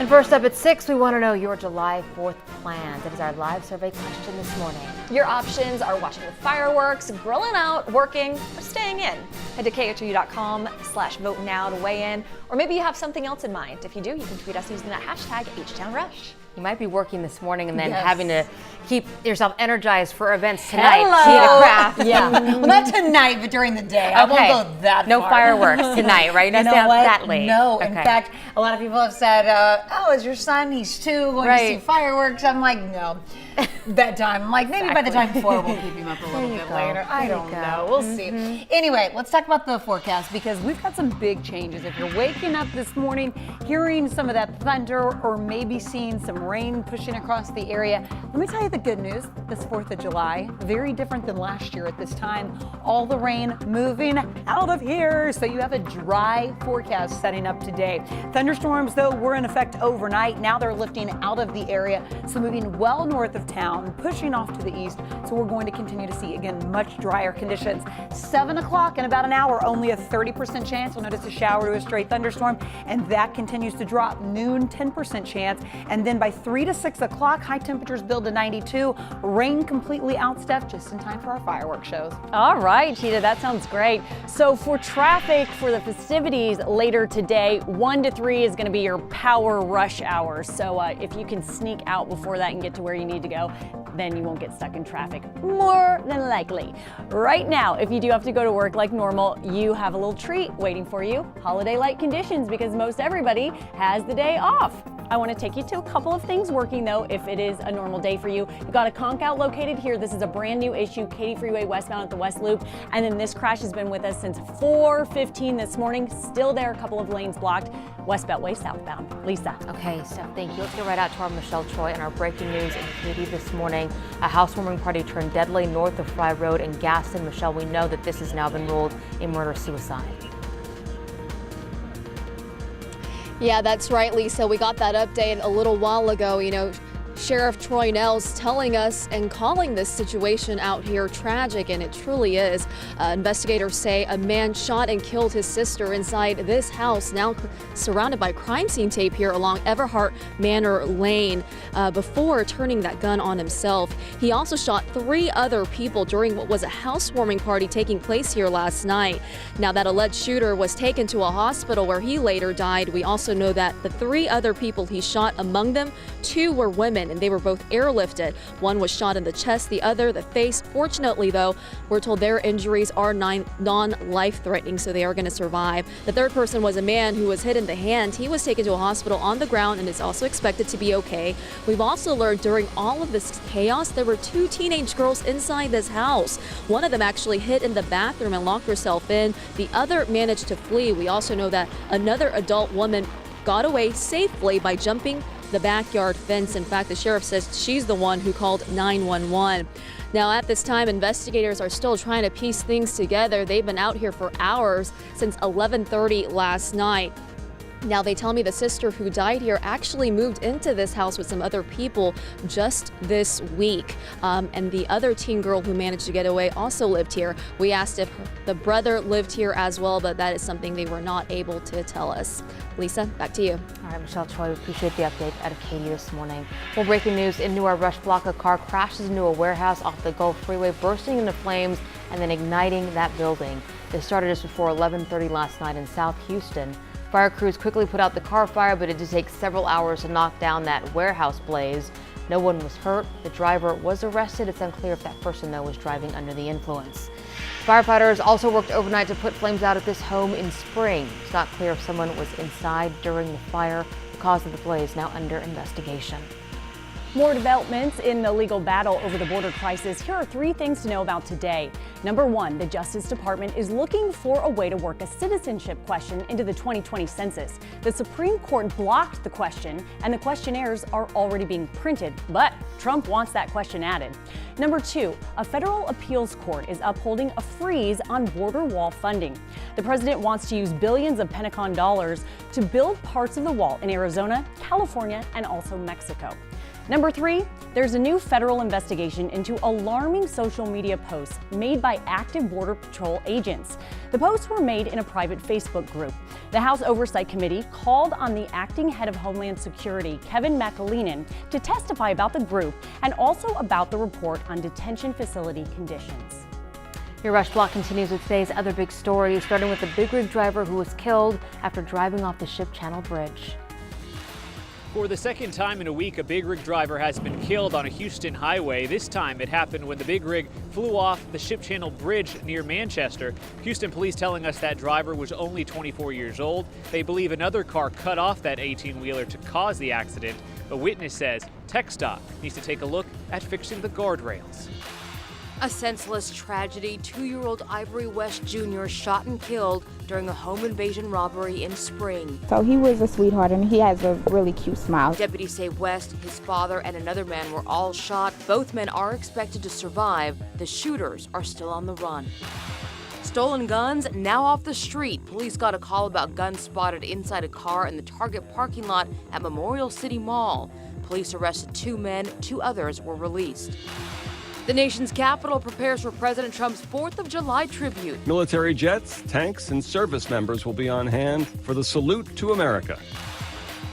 And first up at 6, we want to know your July 4th plans. That is our live survey question this morning. Your options are watching the fireworks, grilling out, working, or staying in. Head to KHOU.com/vote now to weigh in, or maybe you have something else in mind. If you do, you can tweet us using that hashtag HTownRush. You might be working this morning and then Yes. having to keep yourself energized for events tonight. Hello. See the craft. Yeah. Well, not tonight, but during the day. I won't go that No far. fireworks tonight, right? You know Not what? that late. No. In Okay. fact, a lot of people have said, "Oh, is your son? He's 2 going to see Right. fireworks." I'm like, no. That time, I'm like, maybe by the time 4, we'll keep him up a little you bit go. later. I There you don't go. know. We'll see. Anyway, let's talk about the forecast because we've got some big changes. If you're waking up this morning, hearing some of that thunder or maybe seeing some rain pushing across the area, let me tell you the good news. This 4th of July, very different than last year at this time. All the rain moving out of here. So you have a dry forecast setting up today. Thunderstorms, though, were in effect overnight. Now they're lifting out of the area. So moving well north of town, pushing off to the east. So we're going to continue to see, again, much drier conditions. 7 o'clock in about an hour, only a 30% chance. You'll notice a shower to a straight thunderstorm, and that continues to drop. Noon, 10% chance. And then by 3 to 6 o'clock, high temperatures build to 92. Rain completely out, Steph, just in time for our fireworks shows. All right, Cheetah, that sounds great. So for traffic for the festivities later today, 1 to 3 is going to be your power rush hour. So if you can sneak out before that and get to where you need to go, then you won't get stuck in traffic, more than likely. Right now, if you do have to go to work like normal, you have a little treat waiting for you. Holiday-like conditions because most everybody has the day off. I want to take you to a couple of things working though if it is a normal day for you. You've got a conk out located here. This is a brand new issue, Katy Freeway westbound at the West Loop. And then this crash has been with us since 4:15 this morning. Still there, a couple of lanes blocked. West Beltway southbound. Lisa. Okay, Steph, thank you. Let's get right out to our Michelle Troy and our breaking news in Katy this morning. A housewarming party turned deadly north of Fry Road in Gaston. Michelle, we know that this has now been ruled a murder-suicide. Yeah, that's right, Lisa. We got that update a little while ago. Sheriff Troy Nels telling us and calling this situation out here tragic, and it truly is. Investigators say a man shot and killed his sister inside this house, now surrounded by crime scene tape here along Everhart Manor Lane, before turning that gun on himself. He also shot 3 other people during what was a housewarming party taking place here last night. Now, that alleged shooter was taken to a hospital where he later died. We also know that the 3 other people he shot, among them, 2 were women, and they were both airlifted. One was shot in the chest, the other the face. Fortunately, though, we're told their injuries are non-life-threatening, so they are going to survive. The third person was a man who was hit in the hand. He was taken to a hospital on the ground and is also expected to be okay. We've also learned during all of this chaos, there were 2 teenage girls inside this house. One of them actually hid in the bathroom and locked herself in. The other managed to flee. We also know that another adult woman got away safely by jumping the backyard fence. In fact, the sheriff says she's the one who called 911. Now, at this time, investigators are still trying to piece things together. They've been out here for hours since 11:30 last night. Now, they tell me the sister who died here actually moved into this house with some other people just this week. And the other teen girl who managed to get away also lived here. We asked if the brother lived here as well, but that is something they were not able to tell us. Lisa, back to you. All right, Michelle Troy, we appreciate the update out of Katy this morning. Well, breaking news into our Rush block, a car crashes into a warehouse off the Gulf Freeway, bursting into flames and then igniting that building. This started just before 11:30 last night in South Houston. Fire crews quickly put out the car fire, but it did take several hours to knock down that warehouse blaze. No one was hurt. The driver was arrested. It's unclear if that person, though, was driving under the influence. Firefighters also worked overnight to put flames out at this home in Spring. It's not clear if someone was inside during the fire. The cause of the blaze now under investigation. More developments in the legal battle over the border crisis. Here are 3 things to know about today. Number 1, the Justice Department is looking for a way to work a citizenship question into the 2020 census. The Supreme Court blocked the question, and the questionnaires are already being printed, but Trump wants that question added. Number 2, a federal appeals court is upholding a freeze on border wall funding. The president wants to use billions of Pentagon dollars to build parts of the wall in Arizona, California, and also Mexico. Number 3, there's a new federal investigation into alarming social media posts made by active Border Patrol agents. The posts were made in a private Facebook group. The House Oversight Committee called on the acting head of Homeland Security, Kevin McAleenan, to testify about the group and also about the report on detention facility conditions. Your Rush Block continues with today's other big stories, starting with the big rig driver who was killed after driving off the Ship Channel Bridge. For the second time in a week, a big rig driver has been killed on a Houston highway. This time it happened when the big rig flew off the Ship Channel Bridge near Manchester. Houston police telling us that driver was only 24 years old. They believe another car cut off that 18-wheeler to cause the accident. A witness says TxDOT needs to take a look at fixing the guardrails. A senseless tragedy. 2-year-old Ivory West Jr. shot and killed during a home invasion robbery in Spring. So he was a sweetheart and he has a really cute smile. Deputies say West, his father, and another man were all shot. Both men are expected to survive. The shooters are still on the run. Stolen guns now off the street. Police got a call about guns spotted inside a car in the Target parking lot at Memorial City Mall. Police arrested 2 men, 2 others were released. The nation's capital prepares for President Trump's 4th of July tribute. Military jets, tanks, and service members will be on hand for the salute to America.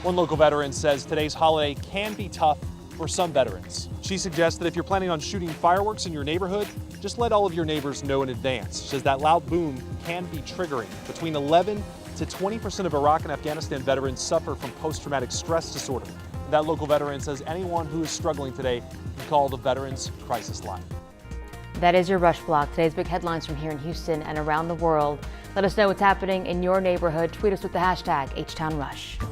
One local veteran says today's holiday can be tough for some veterans. She suggests that if you're planning on shooting fireworks in your neighborhood, just let all of your neighbors know in advance. She says that loud boom can be triggering. Between 11 to 20% of Iraq and Afghanistan veterans suffer from post-traumatic stress disorder. That local veteran says anyone who is struggling today can call the Veterans Crisis Line. That is your Rush Block. Today's big headlines from here in Houston and around the world. Let us know what's happening in your neighborhood. Tweet us with the hashtag HTownRush.